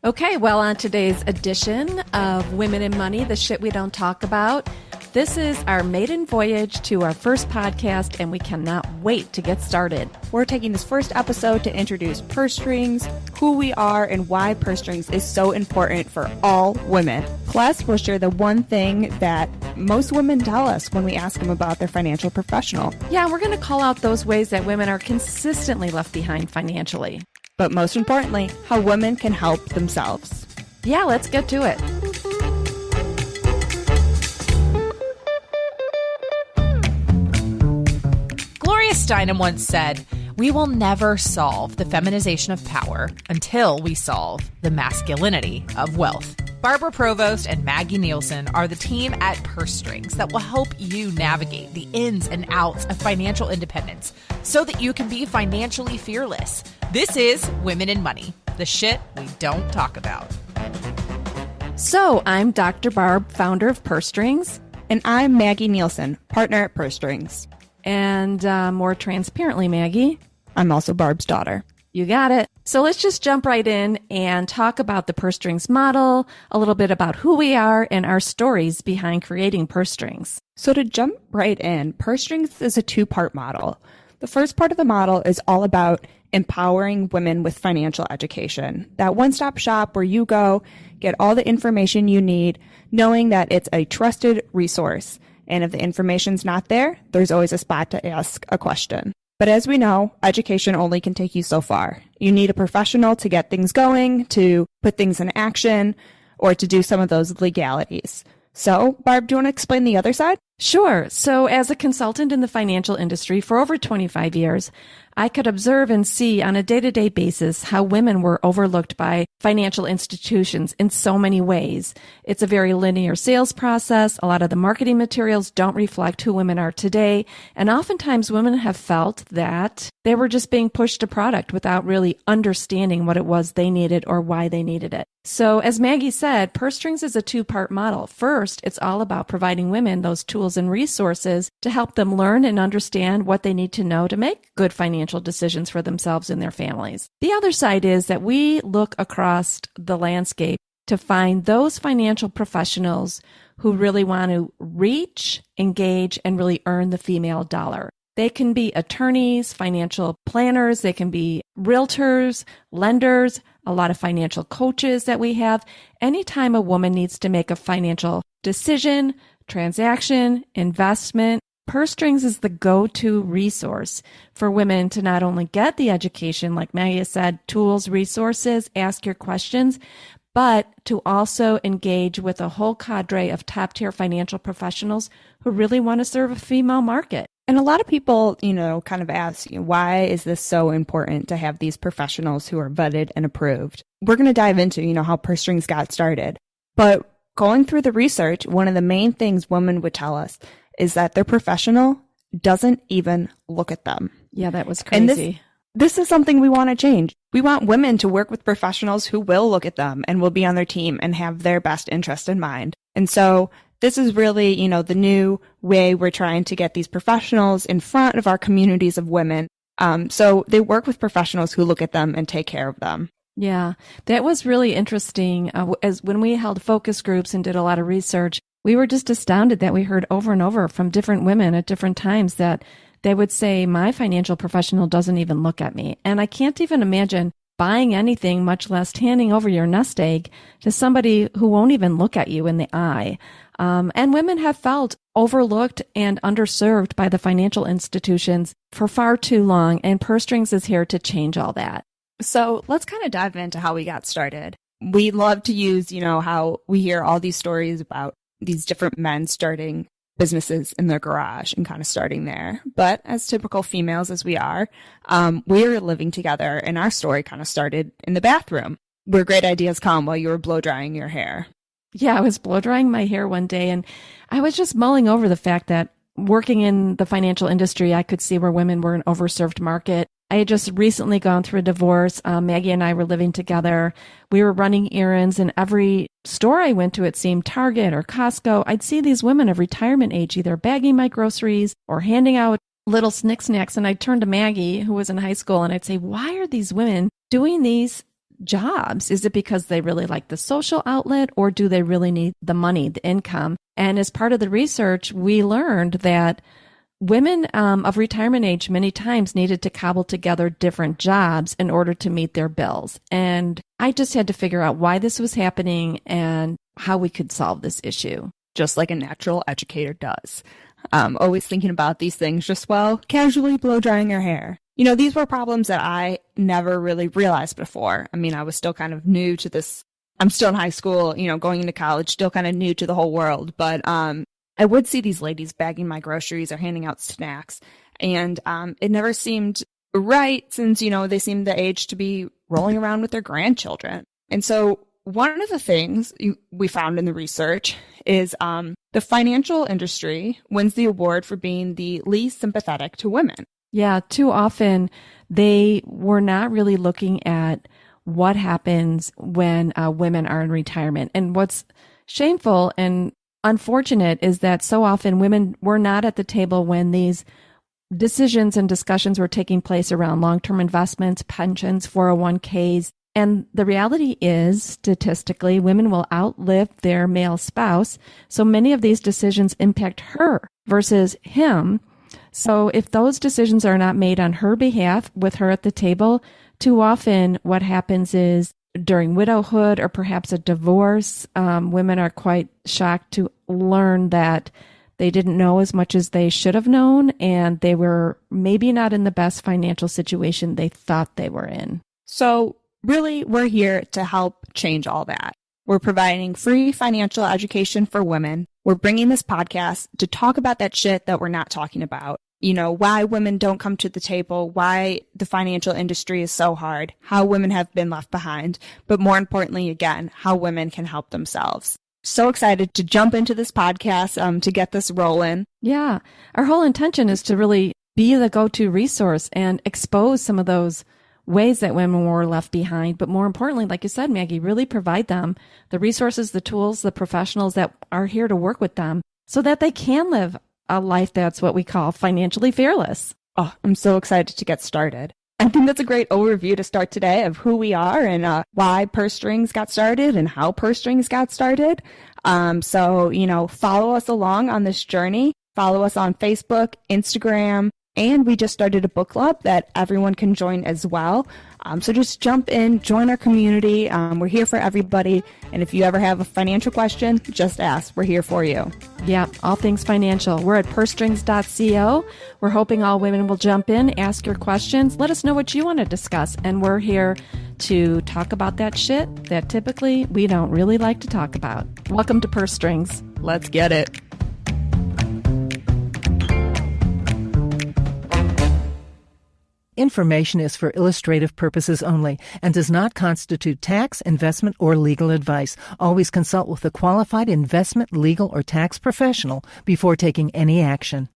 Okay, well, on today's edition of Women in Money, the shit we don't talk about, this is our maiden voyage to our first podcast, and we cannot wait to get started. We're taking this first episode to introduce purse strings, who we are, and why purse strings is so important for all women. Plus, we'll share the one thing that most women tell us when we ask them about their financial professional. Yeah, we're going to call out those ways that women are consistently left behind financially. But most importantly, how women can help themselves. Yeah, let's get to it. Gloria Steinem once said, "We will never solve the feminization of power until we solve the masculinity of wealth." Barbara Provost and Maggie Nielsen are the team at Purse Strings that will help you navigate the ins and outs of financial independence so that you can be financially fearless. This is Women in Money, the shit we don't talk about. So, I'm Dr. Barb, founder of Purse Strings. And I'm Maggie Nielsen, partner at Purse Strings. And more transparently, Maggie, I'm also Barb's daughter. You got it. So let's just jump right in and talk about the Purse Strings model, a little bit about who we are, and our stories behind creating Purse Strings. So to jump right in, Purse Strings is a two-part model. The first part of the model is all about empowering women with financial education. That one-stop shop where you go, get all the information you need, knowing that it's a trusted resource. And if the information's not there, there's always a spot to ask a question. But as we know, education only can take you so far. You need a professional to get things going, to put things in action, or to do some of those legalities. So, Barb, do you want to explain the other side? Sure. So as a consultant in the financial industry for over 25 years, I could observe and see on a day-to-day basis how women were overlooked by financial institutions in so many ways. It's a very linear sales process. A lot of the marketing materials don't reflect who women are today. And oftentimes women have felt that they were just being pushed a product without really understanding what it was they needed or why they needed it. So as Maggie said, Purse Strings is a two-part model. First, it's all about providing women those tools and resources to help them learn and understand what they need to know to make good financial decisions for themselves and their families. The other side is that we look across the landscape to find those financial professionals who really want to reach, engage, and really earn the female dollar. They can be attorneys, financial planners, they can be realtors, lenders, a lot of financial coaches that we have. Anytime a woman needs to make a financial decision, transaction, investment, Purse Strings is the go-to resource for women to not only get the education, like Maggie said, tools, resources, ask your questions, but to also engage with a whole cadre of top-tier financial professionals who really want to serve a female market. And a lot of people, kind of ask, why is this so important to have these professionals who are vetted and approved? We're going to dive into, how Purse Strings got started. But going through the research, one of the main things women would tell us is that their professional doesn't even look at them. Yeah, that was crazy. And this is something we want to change. We want women to work with professionals who will look at them and will be on their team and have their best interest in mind. And so this is really, the new way we're trying to get these professionals in front of our communities of women. So they work with professionals who look at them and take care of them. Yeah, that was really interesting. As when we held focus groups and did a lot of research, we were just astounded that we heard over and over from different women at different times that they would say, my financial professional doesn't even look at me. And I can't even imagine buying anything, much less handing over your nest egg to somebody who won't even look at you in the eye. And women have felt overlooked and underserved by the financial institutions for far too long. And Purse Strings is here to change all that. So let's kind of dive into how we got started. We love to use, how we hear all these stories about these different men starting businesses in their garage and kind of starting there. But as typical females as we are living together, and our story kind of started in the bathroom, where great ideas come while you were blow drying your hair. Yeah, I was blow drying my hair one day, and I was just mulling over the fact that working in the financial industry, I could see where women were an overserved market. I had just recently gone through a divorce. Maggie and I were living together. We were running errands, and every store I went to, it seemed Target or Costco, I'd see these women of retirement age either bagging my groceries or handing out little snick snacks. And I'd turn to Maggie, who was in high school, and I'd say, why are these women doing these jobs? Is it because they really like the social outlet, or do they really need the money, the income? And as part of the research, we learned that women of retirement age many times needed to cobble together different jobs in order to meet their bills. And I just had to figure out why this was happening and how we could solve this issue. Just like a natural educator does. Always thinking about these things just while casually blow drying your hair. You know, these were problems that I never really realized before. I mean, I was still kind of new to this. I'm still in high school, you know, going into college, still kind of new to the whole world. But I would see these ladies bagging my groceries or handing out snacks. And it never seemed right since, you know, they seemed the age to be rolling around with their grandchildren. And so one of the things we found in the research is the financial industry wins the award for being the least sympathetic to women. Yeah, too often they were not really looking at what happens when women are in retirement. And what's shameful and unfortunate is that so often women were not at the table when these decisions and discussions were taking place around long-term investments, pensions, 401ks. And the reality is, statistically, women will outlive their male spouse. So many of these decisions impact her versus him. So if those decisions are not made on her behalf with her at the table, too often what happens is during widowhood or perhaps a divorce, women are quite shocked to learn that they didn't know as much as they should have known, and they were maybe not in the best financial situation they thought they were in. So really, we're here to help change all that. We're providing free financial education for women. We're bringing this podcast to talk about that shit that we're not talking about. You know, why women don't come to the table, why the financial industry is so hard, how women have been left behind, but more importantly, again, how women can help themselves. So excited to jump into this podcast to get this rolling. Yeah, our whole intention is to really be the go-to resource and expose some of those ways that women were left behind. But more importantly, like you said, Maggie, really provide them the resources, the tools, the professionals that are here to work with them so that they can live a life that's what we call financially fearless. Oh, I'm so excited to get started. I think that's a great overview to start today of who we are and why Purse Strings got started and how Purse Strings got started. So, you know, follow us along on this journey. Follow us on Facebook, Instagram, and we just started a book club that everyone can join as well. So just jump in, join our community. We're here for everybody. And if you ever have a financial question, just ask. We're here for you. Yeah, all things financial. We're at pursestrings.co. We're hoping all women will jump in, ask your questions. Let us know what you want to discuss. And we're here to talk about that shit that typically we don't really like to talk about. Welcome to Purse Strings. Let's get it. Information is for illustrative purposes only and does not constitute tax, investment, or legal advice. Always consult with a qualified investment, legal, or tax professional before taking any action.